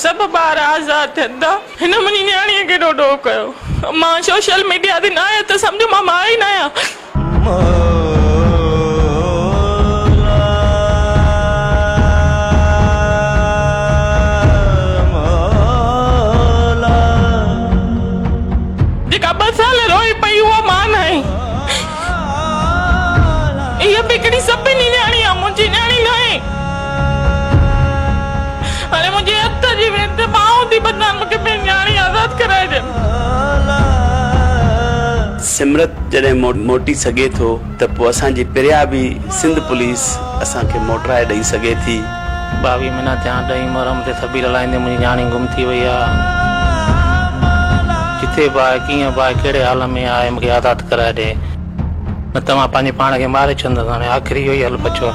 सब ॿार आज़ाद थियनि था। हिन मुंहिंजी न्याणीअ खे ॾोढो कयो। मां सोशल मीडिया ते न आहियां त सम्झो मां ई न आहियां। जेका 2 साल रोई पई उहा मां न आहे। इहा बि हिकिड़ी सभिनी न्याणी आहे, मुंहिंजी न्याणी न आहे। हाणे मुंहिंजे हथ जी वेंदे मां थी बदनाम, मूंखे पंहिंजी न्याणी आज़ाद कराए ॾे। सिमरत जॾहिं मोटी सघे थो त पोइ असांजी पिरिया बि सिंध पुलिस असांखे मोटराए ॾेई सघे थी। 22 महीना थिया, 10 मुहर्रम ते सबीर हलाईंदे मुंहिंजी न्याणी गुम थी वई आहे। जिथे बि आहे, कीअं बि आहे, कहिड़े हाल में आहे, मूंखे आज़ादु कराए ॾे, न त मां पंहिंजे पाण खे मारे छॾंदुसि। हाणे आख़िरी इहो ई हल बचियो।